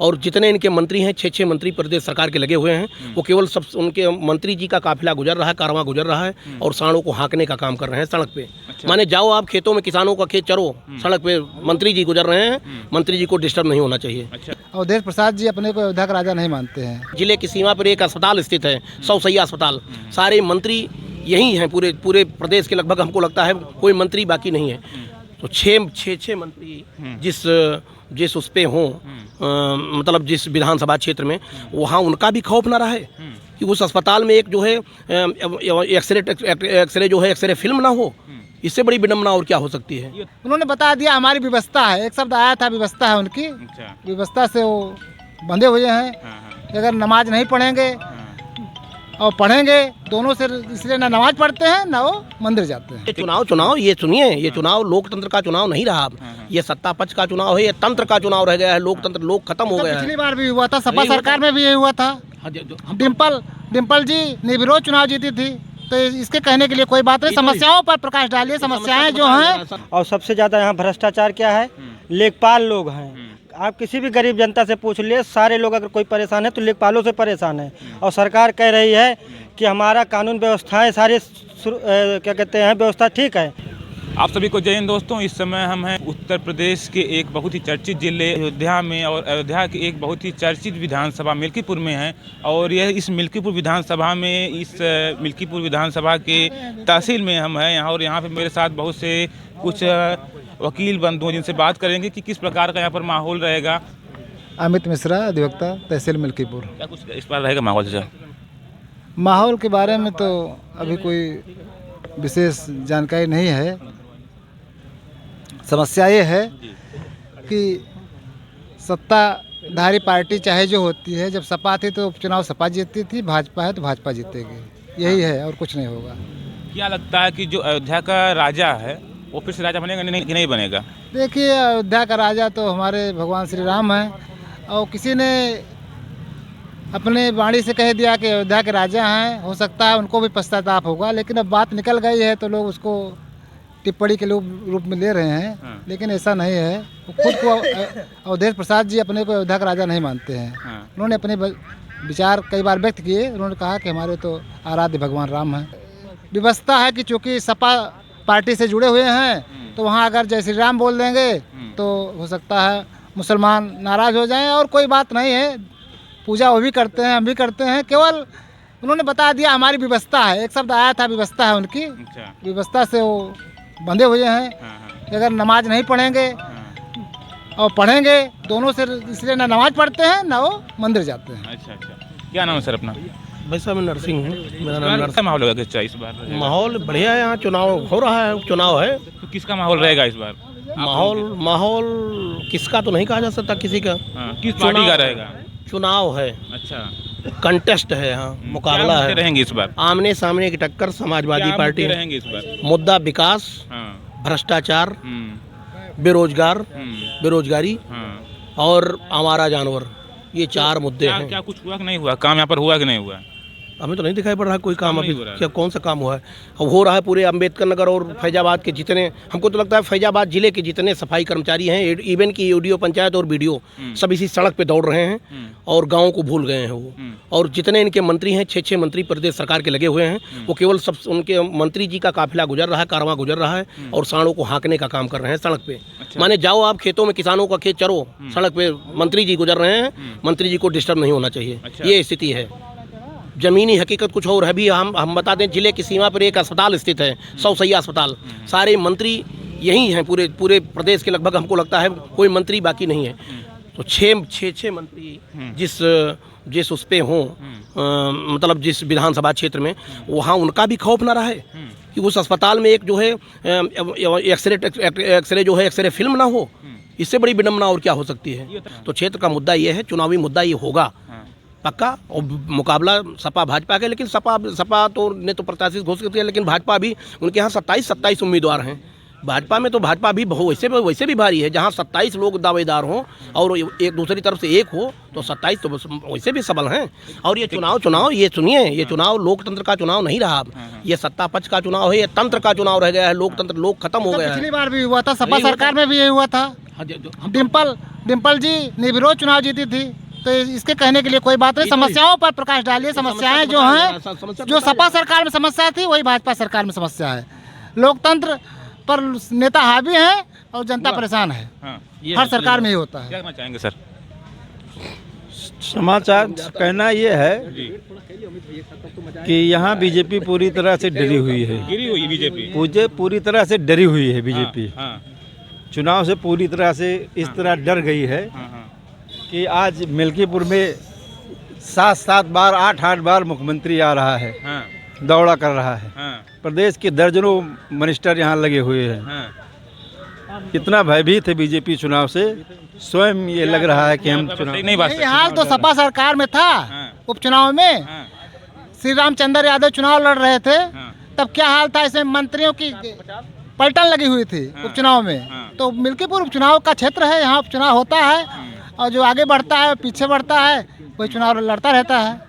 और जितने इनके मंत्री हैं 6 मंत्री प्रदेश सरकार के लगे हुए हैं, वो केवल सब उनके मंत्री जी का काफिला गुजर रहा है, कारवां गुजर रहा है और सांडों को हाँकने का काम कर रहे हैं सड़क पे। माने जाओ आप खेतों में, किसानों का खेत चरो, सड़क पे मंत्री जी गुजर रहे हैं, मंत्री जी को डिस्टर्ब नहीं होना चाहिए। अवधेश प्रसाद जी अपने को अयोध्या का राजा नहीं मानते हैं। जिले की सीमा पर एक अस्पताल स्थित है, 100 शैय्या अस्पताल, सारे मंत्री यही हैं, पूरे प्रदेश के लगभग हमको लगता है कोई मंत्री बाकी नहीं है। तो 6 मंत्री जिस उस पे हों, मतलब जिस विधानसभा क्षेत्र में, वहाँ उनका भी खौफ न रहा है कि उस अस्पताल में एक जो है एक्सरे फिल्म ना हो। इससे बड़ी विडम्बना और क्या हो सकती है। उन्होंने बता दिया हमारी व्यवस्था है, एक शब्द आया था व्यवस्था है उनकी। व्यवस्था से वो बंधे हुए हैं। अगर नमाज नहीं पढ़ेंगे और पढ़ेंगे दोनों से, इसलिए ना नमाज पढ़ते हैं ना वो मंदिर जाते हैं। ये चुनाव ये सुनिए, ये चुनाव लोकतंत्र का चुनाव नहीं रहा। ये सत्ता पक्ष का चुनाव है, ये तंत्र का चुनाव रह गया है। लोकतंत्र लोक खत्म हो गया है। पिछली बार भी हुआ था, सपा सरकार में भी यही हुआ था। डिम्पल जी निर्विरोध चुनाव जीती थी। तो इसके कहने के लिए कोई बात नहीं, समस्याओं पर प्रकाश डालिए, समस्याएं जो हैं। और सबसे ज़्यादा यहाँ भ्रष्टाचार क्या है, लेखपाल लोग हैं। आप किसी भी गरीब जनता से पूछ लिए, सारे लोग अगर कोई परेशान है तो लेखपालों से परेशान है। और सरकार कह रही है कि हमारा कानून व्यवस्थाएं सारे क्या कहते हैं व्यवस्था ठीक है। आप सभी को जय हिंद दोस्तों। इस समय हम हैं उत्तर प्रदेश के एक बहुत ही चर्चित जिले अयोध्या में, और अयोध्या के एक बहुत ही चर्चित विधानसभा मिल्कीपुर में है। और यह इस मिल्कीपुर विधानसभा में, इस मिल्कीपुर विधानसभा के तहसील में हम हैं यहाँ। और यहाँ पे मेरे साथ बहुत से कुछ वकील बंधु हैं जिनसे बात करेंगे कि किस प्रकार का यहाँ पर माहौल रहेगा। अमित मिश्रा, अधिवक्ता, तहसील मिल्कीपुर। क्या कुछ इस बार रहेगा माहौल? माहौल के बारे में तो अभी कोई विशेष जानकारी नहीं है। समस्या ये है कि सत्ताधारी पार्टी चाहे जो होती है, जब सपा थी तो उपचुनाव सपा जीतती थी, भाजपा है तो भाजपा जीतेगी। यही है और कुछ नहीं होगा। क्या लगता है कि जो अयोध्या का राजा है वो फिर से राजा बनेगा कि नहीं बनेगा? देखिए, अयोध्या का राजा तो हमारे भगवान श्री राम हैं, और किसी ने अपने वाणी से कह दिया कि अयोध्या के राजा हैं। हो सकता है उनको भी पश्चाताप होगा, लेकिन अब बात निकल गई है तो लोग उसको टिप्पणी के रूप में ले रहे हैं। लेकिन ऐसा नहीं है। वो खुद को अवधेश प्रसाद जी अपने को अयोध्या का राजा नहीं मानते हैं। उन्होंने अपने विचार कई बार व्यक्त किए। उन्होंने कहा कि हमारे तो आराध्य भगवान राम हैं। व्यवस्था है कि चूँकि सपा पार्टी से जुड़े हुए हैं तो वहाँ अगर जय श्री राम बोल देंगे तो हो सकता है मुसलमान नाराज़ हो जाएं। और कोई बात नहीं है, पूजा वो भी करते हैं, हम भी करते हैं। केवल उन्होंने बता दिया हमारी व्यवस्था है, एक शब्द आया था व्यवस्था है उनकी। व्यवस्था से वो बंधे हुए हैं। अगर नमाज नहीं पढ़ेंगे और पढ़ेंगे दोनों से, इसलिए ना नमाज पढ़ते हैं ना वो मंदिर जाते हैं। अच्छा। क्या नाम है सर अपना? भाई साहब मैं नरसिंह हूँ। मेरा नाम नरसिंह। माहौल होगा क्या इस बार? माहौल बढ़िया है, यहाँ चुनाव हो रहा है, चुनाव है। तो किसका माहौल रहेगा इस बार? माहौल किसका तो नहीं कहा जा सकता, किसी का। किस पार्टी का रहेगा? चुनाव है, अच्छा, कंटेस्ट है, यहाँ मुकाबला है। रहेंगे इस बार आमने सामने की टक्कर समाजवादी पार्टी रहेंगे इस बार। मुद्दा विकास, भ्रष्टाचार, बेरोजगारी और आवारा जानवर, ये 4 मुद्दे हैं। क्या कुछ हुआ कि नहीं हुआ? काम यहाँ पर हुआ कि नहीं हुआ? हमें तो नहीं दिखाई पड़ रहा कोई काम अभी। क्या कौन सा काम हुआ है? अब हो रहा है पूरे अम्बेडकर नगर और फैजाबाद के जितने, हमको तो लगता है फैजाबाद जिले के जितने सफाई कर्मचारी हैं, इवन की यूडीओ पंचायत और बीडीओ, सब इसी सड़क पे दौड़ रहे हैं और गाँव को भूल गए हैं वो। और जितने इनके मंत्री हैं 6 मंत्री प्रदेश सरकार के लगे हुए हैं, वो केवल सब उनके मंत्री जी का काफिला गुजर रहा है, कारवां गुजर रहा है और सांडों को हाँकने का काम कर रहे हैं सड़क पे। माने जाओ आप खेतों में, किसानों का खेत चरो, सड़क पे मंत्री जी गुजर रहे हैं, मंत्री जी को डिस्टर्ब नहीं होना चाहिए। ये स्थिति है। जमीनी हकीकत कुछ और है भी। हम बता दें, जिले की सीमा पर एक अस्पताल स्थित है, 100 शैय्या अस्पताल, सारे मंत्री यही हैं, पूरे प्रदेश के लगभग हमको लगता है कोई मंत्री बाकी नहीं है। तो 6 मंत्री जिस उस पे हों, मतलब जिस विधानसभा क्षेत्र में, वहाँ उनका भी खौफ न रहा है कि उस अस्पताल में एक जो है एक्सरे फिल्म ना हो। इससे बड़ी विडम्बना और क्या हो सकती है। तो क्षेत्र का मुद्दा ये है, चुनावी मुद्दा ये होगा पक्का। और मुकाबला सपा भाजपा का, लेकिन सपा तो ने तो प्रत्याशी घोषित किया, लेकिन भाजपा भी, उनके यहाँ 27 उम्मीदवार हैं। भाजपा में तो भाजपा भी वैसे भी भारी है। जहाँ 27 लोग दावेदार हों और एक दूसरी तरफ से एक हो तो 27 तो वैसे भी सबल हैं। और ये चुनाव ये सुनिए, ये चुनाव लोकतंत्र का चुनाव नहीं रहा। ये सत्ता पक्ष का चुनाव है, ये तंत्र का चुनाव रह गया है। लोकतंत्र लोक खत्म हो गया है। पिछली बार भी हुआ था, सपा सरकार में भी यही हुआ था। हाँ जी, डिम्पल जी निर्विरोध चुनाव जीती थी, तो इसके कहने के लिए कोई बात नहीं। समस्याओं पर प्रकाश डालिए। समस्याएं जो हैं, जो सपा सरकार में समस्या थी वही भाजपा सरकार में समस्या है। लोकतंत्र पर नेता हावी हैं और जनता परेशान है। हर सरकार में ही होता है। क्या कहना चाहेंगे सर? समाचार कहना ये है कि यहाँ बीजेपी पूरी तरह से डरी हुई है। गिरी हुई बीजेपी पूरी तरह से डरी हुई है बीजेपी। चुनाव से पूरी तरह से इस तरह डर गई है कि आज मिल्कीपुर में 7-7 बार 8-8 बार मुख्यमंत्री आ रहा है, दौड़ा कर रहा है। प्रदेश के दर्जनों मिनिस्टर यहाँ लगे हुए हैं। इतना भयभीत है बीजेपी चुनाव से, स्वयं ये लग रहा है कि हम चुनाव नहीं बात यही हाल तो सपा सरकार में था। उपचुनाव में श्री रामचंद्र यादव चुनाव लड़ रहे थे, तब क्या हाल था? इसमें मंत्रियों की पलटन लगी हुई थी उपचुनाव में। तो मिल्कीपुर उपचुनाव का क्षेत्र है, यहाँ उपचुनाव होता है और जो आगे बढ़ता है पीछे बढ़ता है, कोई चुनाव लड़ता रहता है।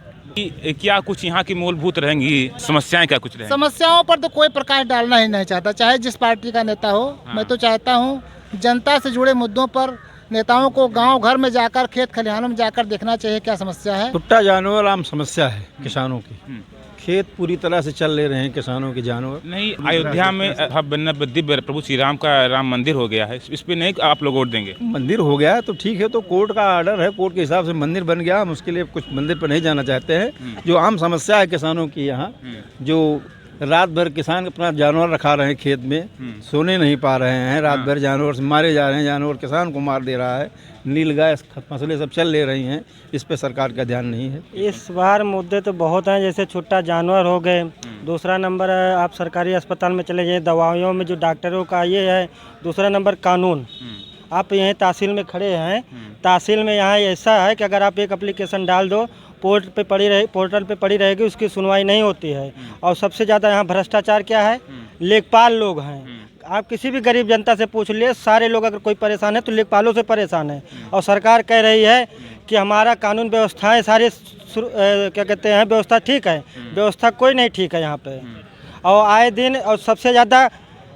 क्या कुछ यहाँ की मूलभूत रहेंगी समस्याएं? क्या कुछ रहेंगी? समस्याओं पर तो कोई प्रकाश डालना ही नहीं चाहता, चाहे जिस पार्टी का नेता हो। मैं तो चाहता हूँ जनता से जुड़े मुद्दों पर नेताओं को गांव घर में जाकर, खेत खलिहानों में जाकर देखना चाहिए क्या समस्या है। टुट्टा जानवर आम समस्या है किसानों की। खेत पूरी तरह से चल ले रहे हैं किसानों के जानवर। नहीं, अयोध्या में अब दिव्य प्रभु श्री राम का राम मंदिर हो गया है, इस पे नहीं आप लोग वोट देंगे? मंदिर हो गया है तो ठीक है, तो कोर्ट का ऑर्डर है, कोर्ट के हिसाब से मंदिर बन गया, हम उसके लिए कुछ मंदिर पर नहीं जाना चाहते हैं। जो आम समस्या है किसानों की यहाँ, जो रात भर किसान अपना जानवर रखा रहे हैं खेत में, सोने नहीं पा रहे हैं, रात भर जानवर से मारे जा रहे हैं, जानवर किसान को मार दे रहा है, नीलगाय फसलें सब चल ले रही हैं, इस पे सरकार का ध्यान नहीं है। इस बार मुद्दे तो बहुत हैं, जैसे छुट्टा जानवर हो गए। दूसरा नंबर है आप सरकारी अस्पताल में चले जाइए, दवाइयों में जो डॉक्टरों का ये है। दूसरा नंबर कानून। आप यहीं तहसील में खड़े हैं, तहसील में यहाँ ऐसा है कि अगर आप एक एप्लीकेशन डाल दो, पोर्टल पे पड़ी रहेगी, उसकी सुनवाई नहीं होती है। और सबसे ज़्यादा यहाँ भ्रष्टाचार क्या है, लेखपाल लोग हैं। आप किसी भी गरीब जनता से पूछ लिए, सारे लोग अगर कोई परेशान है तो लेखपालों से परेशान है। और सरकार कह रही है कि हमारा कानून व्यवस्थाएं सारे क्या कहते हैं, व्यवस्था ठीक है। व्यवस्था कोई नहीं ठीक है यहाँ पे। और आए दिन, और सबसे ज़्यादा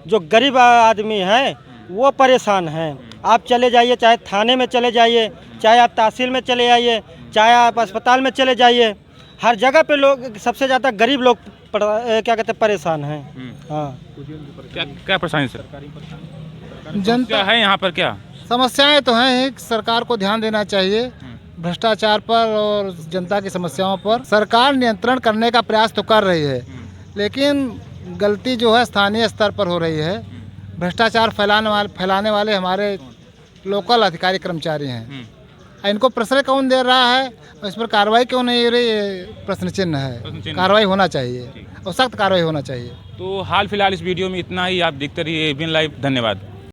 जो गरीब आदमी है वो परेशान हैं। आप चले जाइए, चाहे थाने में चले जाइए, चाहे आप तहसील में चले जाइए, चाहे आप अस्पताल में चले जाइए, हर जगह पे लोग, सबसे ज़्यादा गरीब लोग क्या कहते हैं, परेशान हैं। हाँ, क्या परेशानी सर? जनता है यहाँ पर क्या समस्याएं तो हैं, सरकार को ध्यान देना चाहिए भ्रष्टाचार पर और जनता की समस्याओं पर। सरकार नियंत्रण करने का प्रयास तो कर रही है, लेकिन गलती जो है स्थानीय स्तर पर हो रही है। भ्रष्टाचार फैलाने वाले हमारे लोकल अधिकारी कर्मचारी हैं। इनको प्रश्रय कौन दे रहा है और इस पर कार्रवाई क्यों नहीं हो रही, ये प्रश्न चिन्ह है। कार्रवाई होना चाहिए और सख्त कार्रवाई होना चाहिए। तो हाल फिलहाल इस वीडियो में इतना ही। आप देखते रहिए एबीएन लाइव। धन्यवाद।